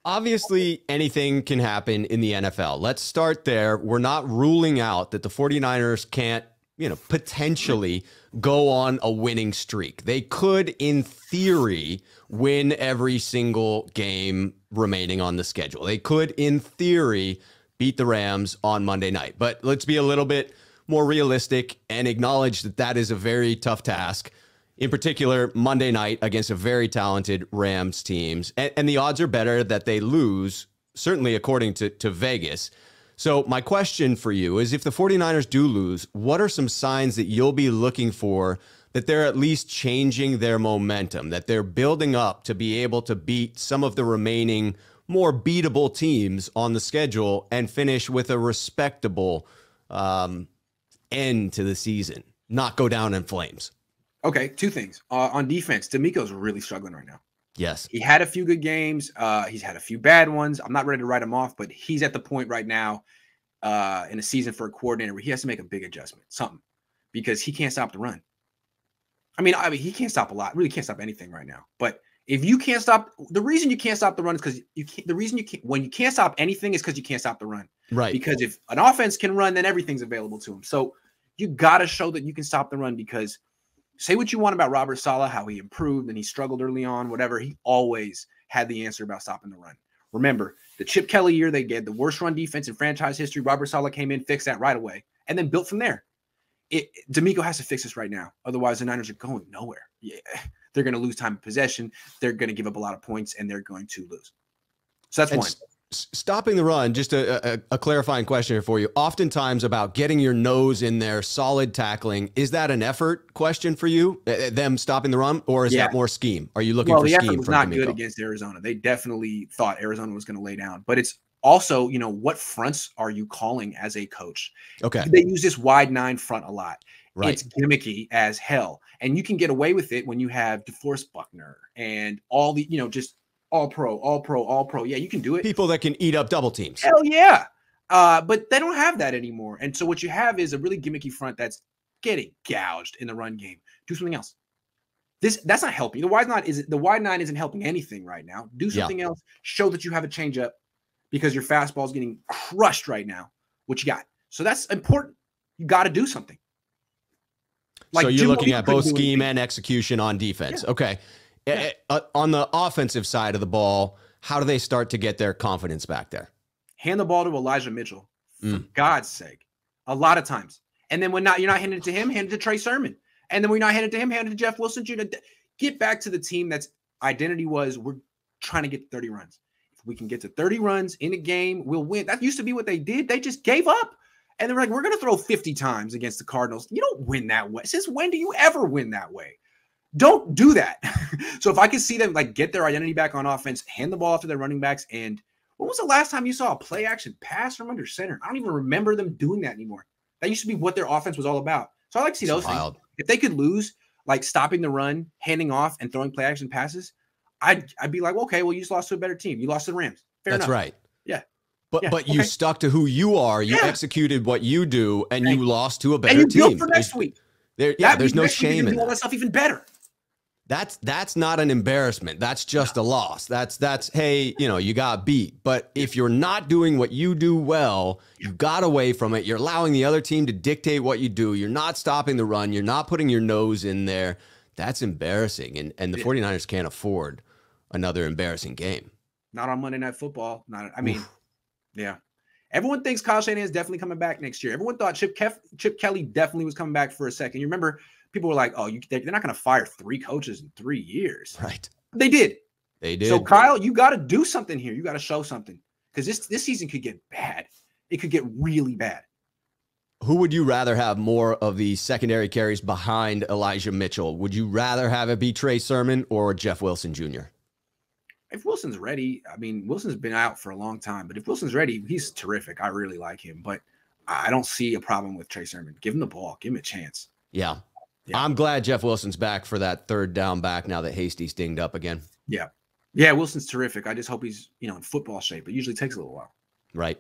Obviously, anything can happen in the NFL. Let's start there. We're not ruling out that the 49ers can't, potentially go on a winning streak. They could, in theory, win every single game remaining on the schedule. They could, in theory, beat the Rams on Monday night. But let's be a little bit more realistic and acknowledge that that is a very tough task. In particular, Monday night against a very talented Rams teams. And the odds are better that they lose, certainly according to Vegas. So my question for you is, if the 49ers do lose, what are some signs that you'll be looking for that they're at least changing their momentum, that they're building up to be able to beat some of the remaining more beatable teams on the schedule and finish with a respectable end to the season, not go down in flames? Okay, two things. On defense, DeMeco's really struggling right now. Yes. He had a few good games. He's had a few bad ones. I'm not ready to write him off, but he's at the point right now in a season for a coordinator where he has to make a big adjustment, something, because he can't stop the run. I mean, he can't stop a lot. Really can't stop anything right now. But if you can't stop, the reason you can't stop the run is because when you can't stop anything is because you can't stop the run. Right. Because if an offense can run, then everything's available to him. So you got to show that you can stop the run, because say what you want about Robert Saleh, how he improved and he struggled early on, whatever. He always had the answer about stopping the run. Remember, the Chip Kelly year, they get the worst run defense in franchise history. Robert Saleh came in, fixed that right away, and then built from there. DeMeco has to fix this right now. Otherwise, the Niners are going nowhere. Yeah, they're going to lose time of possession. They're going to give up a lot of points, and they're going to lose. So that's one. Stopping the run, just a clarifying question here for you. Oftentimes about getting your nose in there, solid tackling. Is that an effort question for you, them stopping the run, or is that more scheme? Are you looking for scheme? The effort was not good against Arizona. They definitely thought Arizona was going to lay down. But it's also, what fronts are you calling as a coach? Okay. They use this wide 9 front a lot. Right. It's gimmicky as hell. And you can get away with it when you have DeForest Buckner and all the, just all pro. Yeah, you can do it. People that can eat up double teams. Hell yeah. But they don't have that anymore. And so what you have is a really gimmicky front that's getting gouged in the run game. Do something else. That's not helping. The wide 9 isn't helping anything right now. Do something else. Show that you have a changeup, because your fastball is getting crushed right now. What you got? So that's important. You got to do something. So you're looking at both scheme and execution on defense. Yeah. Okay. Yeah. On the offensive side of the ball, how do they start to get their confidence back there? Hand the ball to Elijah Mitchell, for God's sake, a lot of times. And then you're not handing it to him, hand it to Trey Sermon. And then when you're not handing it to him, hand it to Jeff Wilson Jr. Get back to the team that's identity was, we're trying to get to 30 runs. If we can get to 30 runs in a game, we'll win. That used to be what they did. They just gave up. And they were like, we're going to throw 50 times against the Cardinals. You don't win that way. Since when do you ever win that way? Don't do that. So if I can see them get their identity back on offense, hand the ball off to their running backs. And when was the last time you saw a play action pass from under center? I don't even remember them doing that anymore. That used to be what their offense was all about. So I like to see those things. If they could lose, stopping the run, handing off, and throwing play action passes, I'd be like, okay, well, you just lost to a better team. You lost to the Rams. Fair enough. That's right. Yeah. But you stuck to who you are. You executed what you do, and you lost to a better team. And you team. built for next week. There's no shame in that. All that stuff even better. That's not an embarrassment. That's just a loss. That's hey, you got beat. But if you're not doing what you do well, you got away from it. You're allowing the other team to dictate what you do. You're not stopping the run. You're not putting your nose in there. That's embarrassing. And the 49ers can't afford another embarrassing game. Not on Monday Night Football. Yeah. Everyone thinks Kyle Shanahan is definitely coming back next year. Everyone thought Chip Kelly definitely was coming back for a second. You remember, people were like, oh, they're not going to fire 3 coaches in 3 years. Right. They did. They did. So, Kyle, you got to do something here. You got to show something, because this season could get bad. It could get really bad. Who would you rather have more of the secondary carries behind Elijah Mitchell? Would you rather have it be Trey Sermon or Jeff Wilson Jr.? If Wilson's ready, Wilson's been out for a long time, but if Wilson's ready, he's terrific. I really like him, but I don't see a problem with Trey Sermon. Give him the ball. Give him a chance. Yeah. I'm glad Jeff Wilson's back for that third down back now that Hasty's dinged up again. Yeah. Yeah, Wilson's terrific. I just hope he's, in football shape. It usually takes a little while. Right.